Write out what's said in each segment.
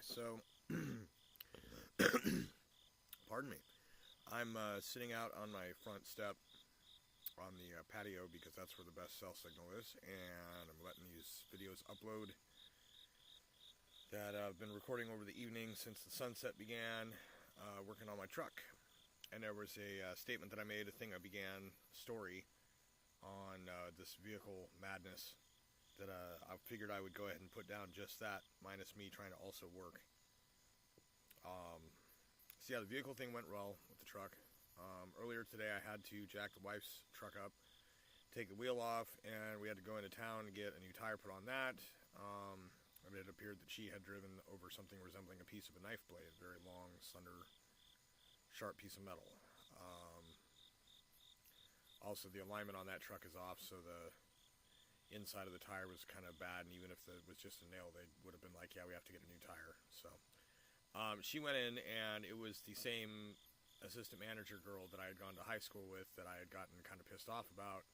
So, pardon me. I'm sitting out on my front step on the patio because that's where the best cell signal is, and I'm letting these videos upload that I've been recording over the evening since the sunset began, working on my truck. And there was a statement that I made, a thing I began, story on this vehicle madness that I figured I would go ahead and put down just that, minus me trying to also work. So yeah, the vehicle thing went well with the truck. Earlier today, I had to jack the wife's truck up, take the wheel off, and we had to go into town to get a new tire put on that. It appeared that she had driven over something resembling a piece of a knife blade, a very long, slender, sharp piece of metal. Also, the alignment on that truck is off, so the inside of the tire was kind of bad, and even if it was just a nail, they would have been like, yeah, we have to get a new tire. So she went in, and it was the same assistant manager girl that I had gone to high school with that I had gotten kind of pissed off about.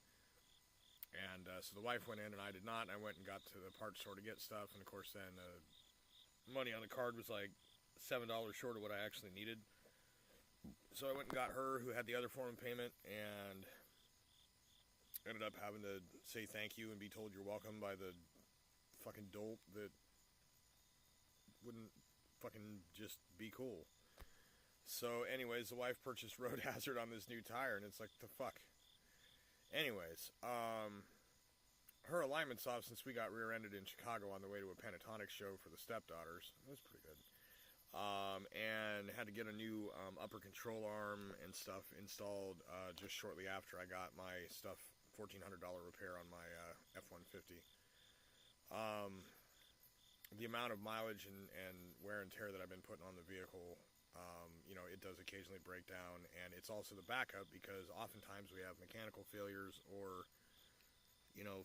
And so the wife went in, and I did not, and I went and got to the parts store to get stuff, and of course then the money on the card was like $7 short of what I actually needed. So I went and got her, who had the other form of payment, and ended up having to say thank you and be told you're welcome by the fucking dolt that wouldn't fucking just be cool. So anyways, the wife purchased road hazard on this new tire, and it's like, the fuck. Anyways, her alignment's off since we got rear-ended in Chicago on the way to a Pentatonic show for the stepdaughters. It was pretty good. And had to get a new upper control arm and stuff installed just shortly after I got my stuff, $1,400 repair on my F-150. The amount of mileage and wear and tear that I've been putting on the vehicle, it does occasionally break down, and it's also the backup because oftentimes we have mechanical failures or,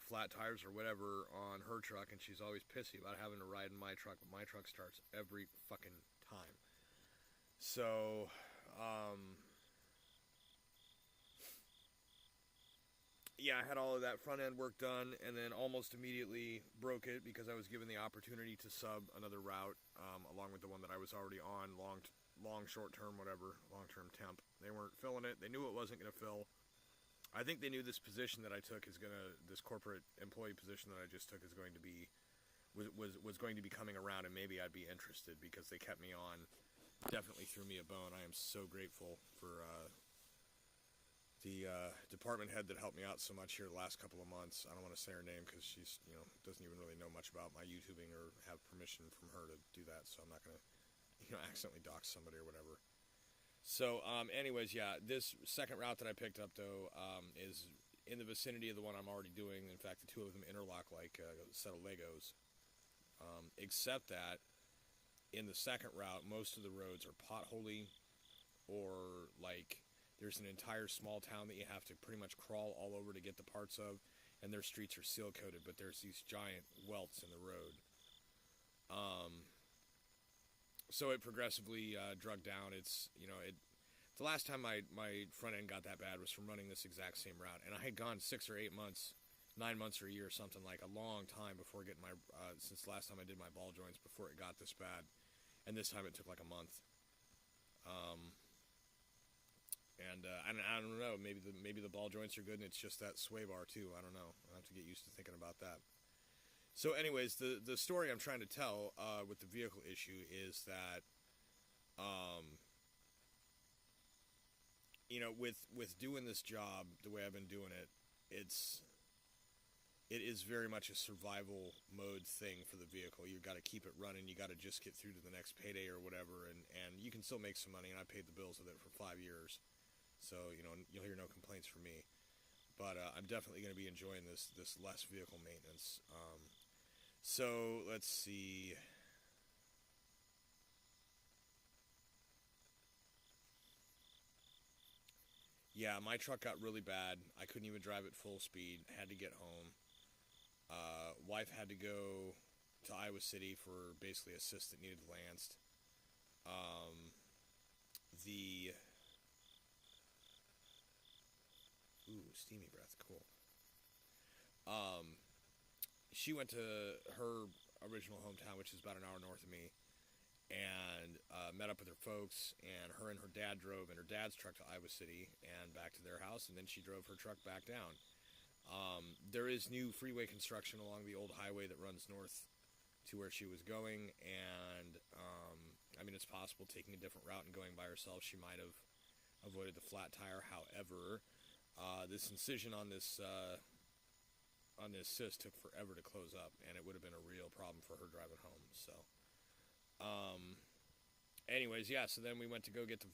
flat tires or whatever on her truck, and she's always pissy about having to ride in my truck, but my truck starts every fucking time. So, yeah, I had all of that front end work done, and then almost immediately broke it because I was given the opportunity to sub another route along with the one that I was already on, long short term, whatever, long term temp. They weren't filling it. They knew it wasn't going to fill. I think they knew this position that I took this corporate employee position that I just took is going to be, was going to be coming around, and maybe I'd be interested because they kept me on. Definitely threw me a bone. I am so grateful for the department head that helped me out so much here the last couple of months. I don't want to say her name because she's, doesn't even really know much about my YouTubing or have permission from her to do that, so I'm not going to, accidentally dox somebody or whatever. So, anyways, yeah, this second route that I picked up, though, is in the vicinity of the one I'm already doing. In fact, the two of them interlock like a set of Legos. Except that in the second route, most of the roads are potholy, or like there's an entire small town that you have to pretty much crawl all over to get the parts of, and their streets are seal coated, but there's these giant welts in the road. So it progressively drug down. The last time my front end got that bad was from running this exact same route, and I had gone 6 or 8 months, 9 months or a year, something like a long time before getting since the last time I did my ball joints before it got this bad, and this time it took like a month. And I don't know, maybe the ball joints are good, and it's just that sway bar too. I don't know. I'll have to get used to thinking about that. So, anyways, the story I'm trying to tell with the vehicle issue is that, with doing this job the way I've been doing it, it is very much a survival mode thing for the vehicle. You've got to keep it running. You got to just get through to the next payday or whatever, and you can still make some money. And I paid the bills with it for 5 years, so you'll hear no complaints from me. But I'm definitely going to be enjoying this less vehicle maintenance. So let's see. Yeah, my truck got really bad. I couldn't even drive at full speed. Had to get home. Wife had to go to Iowa City for basically assist that needed lanced. The steamy breath, cool. She went to her original hometown, which is about an hour north of me, and met up with her folks, and her dad drove in her dad's truck to Iowa City and back to their house, and then she drove her truck back down. There is new freeway construction along the old highway that runs north to where she was going, and I mean, it's possible taking a different route and going by herself, she might have avoided the flat tire. However, this incision on this cyst took forever to close up, and it would have been a real problem for her driving home. So, anyways, yeah. So then we went to go get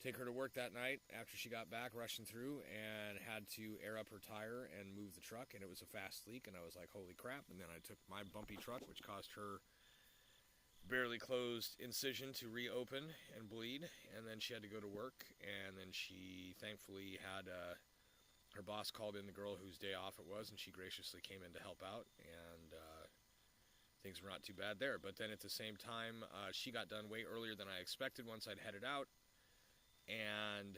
take her to work that night after she got back, rushing through, and had to air up her tire and move the truck, and it was a fast leak, and I was like, holy crap. And then I took my bumpy truck, which caused her barely closed incision to reopen and bleed, and then she had to go to work, and then she thankfully had her boss called in the girl whose day off it was, and she graciously came in to help out, and things were not too bad there. But then at the same time, she got done way earlier than I expected once I'd headed out, and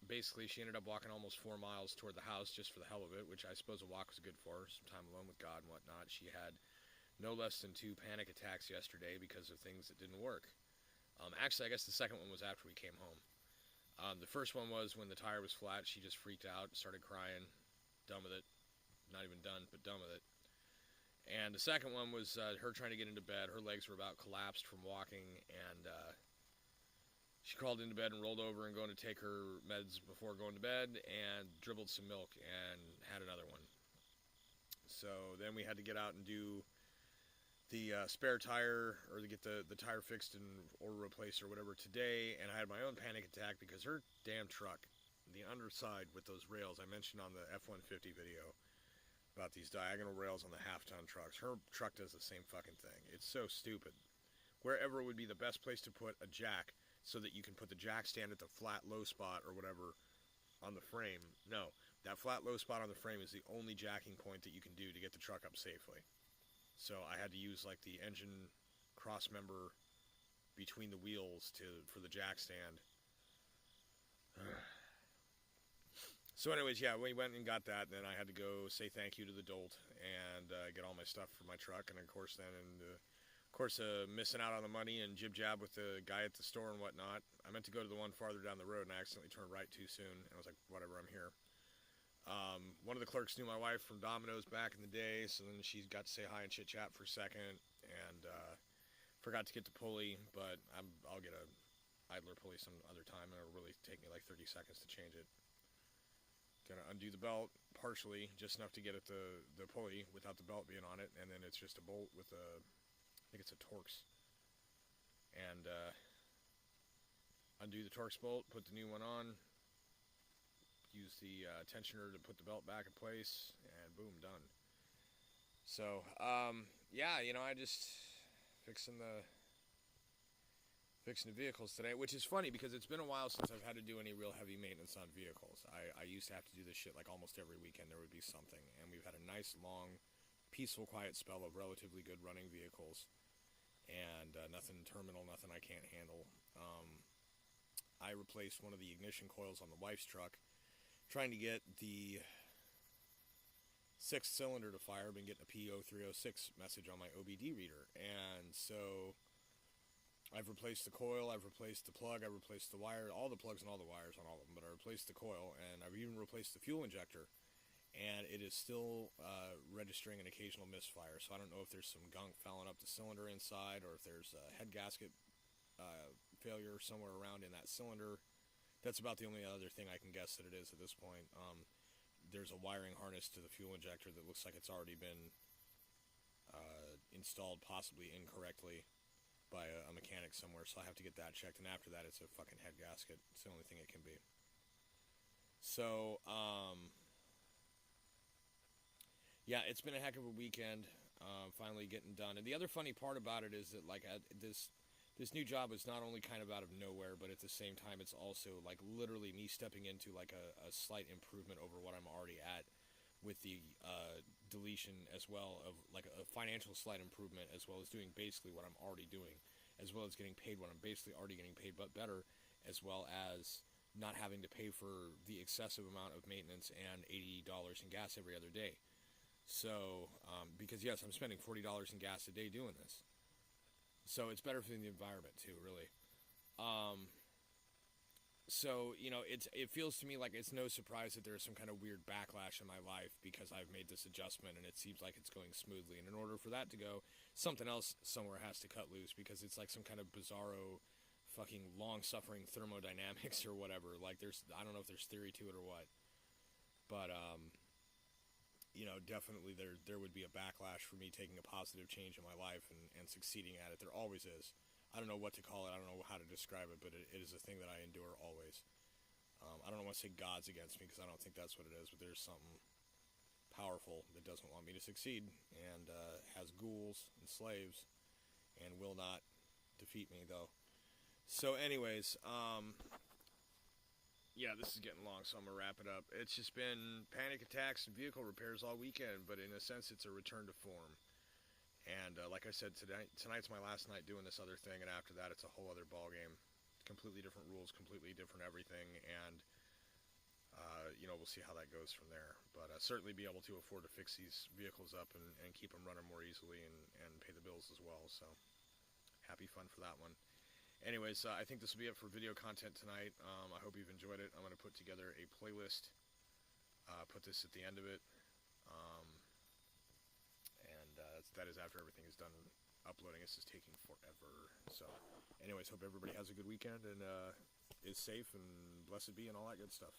basically she ended up walking almost 4 miles toward the house just for the hell of it, which I suppose a walk was good for her, some time alone with God and whatnot. She had no less than 2 panic attacks yesterday because of things that didn't work. Actually, I guess the second one was after we came home. The first one was when the tire was flat. She just freaked out, started crying, done with it. Not even done, but done with it. And the second one was her trying to get into bed. Her legs were about collapsed from walking, and she crawled into bed and rolled over and going to take her meds before going to bed, and dribbled some milk and had another one. So then we had to get out and do the spare tire, or to get the tire fixed and or replaced or whatever today, and I had my own panic attack because her damn truck, the underside with those rails, I mentioned on the F-150 video about these diagonal rails on the half-ton trucks. Her truck does the same fucking thing. It's so stupid. Wherever would be the best place to put a jack so that you can put the jack stand at the flat low spot or whatever on the frame. No, that flat low spot on the frame is the only jacking point that you can do to get the truck up safely. So I had to use like the engine cross member between the wheels for the jack stand. So anyways, yeah, we went and got that, and then I had to go say thank you to the Dolt and get all my stuff for my truck, and of course missing out on the money and jib-jab with the guy at the store and whatnot. I meant to go to the one farther down the road, and I accidentally turned right too soon, and I was like, whatever, I'm here. One of the clerks knew my wife from Domino's back in the day, so then she got to say hi and chit-chat for a second, and forgot to get the pulley, but I'll get a idler pulley some other time, and it'll really take me like 30 seconds to change it. Gonna undo the belt partially, just enough to get at the pulley without the belt being on it, and then it's just a bolt with I think it's a Torx. And undo the Torx bolt, put the new one on, use the tensioner to put the belt back in place, and boom, done. So, yeah, I just fixing the vehicles today, which is funny because it's been a while since I've had to do any real heavy maintenance on vehicles. I used to have to do this shit like almost every weekend. There would be something, and we've had a nice, long, peaceful, quiet spell of relatively good running vehicles, and nothing terminal, nothing I can't handle. I replaced one of the ignition coils on the wife's truck, trying to get the 6th cylinder to fire. I've been getting a P0306 message on my OBD reader, and so I've replaced the coil, I've replaced the plug, I've replaced the wire, all the plugs and all the wires on all of them, but I replaced the coil, and I've even replaced the fuel injector, and it is still registering an occasional misfire. So I don't know if there's some gunk fouling up the cylinder inside, or if there's a head gasket failure somewhere around in that cylinder. That's about the only other thing I can guess that it is at this point. There's a wiring harness to the fuel injector that looks like it's already been installed, possibly incorrectly, by a mechanic somewhere, so I have to get that checked, and after that it's a fucking head gasket. It's the only thing it can be. So, yeah, it's been a heck of a weekend, finally getting done. And the other funny part about it is that, like, this new job is not only kind of out of nowhere, but at the same time it's also, like, literally me stepping into, like, a slight improvement over what I'm already at, with the deletion as well of like a financial slight improvement, as well as doing basically what I'm already doing, as well as getting paid what I'm basically already getting paid but better, as well as not having to pay for the excessive amount of maintenance and $80 in gas every other day. So, because yes, I'm spending $40 in gas a day doing this. So it's better for the environment too, really. So, it feels to me like it's no surprise that there's some kind of weird backlash in my life because I've made this adjustment and it seems like it's going smoothly. And in order for that to go, something else somewhere has to cut loose because it's like some kind of bizarro fucking long-suffering thermodynamics or whatever. Like I don't know if there's theory to it or what. But, definitely there would be a backlash for me taking a positive change in my life and succeeding at it. There always is. I don't know what to call it. I don't know how to describe it, but it is a thing that I endure always. I don't want to say God's against me because I don't think that's what it is, but there's something powerful that doesn't want me to succeed and has ghouls and slaves and will not defeat me, though. So anyways, yeah, this is getting long, so I'm going to wrap it up. It's just been panic attacks and vehicle repairs all weekend, but in a sense it's a return to form. And like I said, tonight's my last night doing this other thing, and after that it's a whole other ballgame. Completely different rules, completely different everything, and we'll see how that goes from there. But certainly be able to afford to fix these vehicles up and keep them running more easily and pay the bills as well. So happy fun for that one. Anyways, I think this will be it for video content tonight. I hope you've enjoyed it. I'm going to put together a playlist, put this at the end of it. That is after everything is done uploading. This is taking forever. So, anyways, hope everybody has a good weekend and is safe and blessed be and all that good stuff.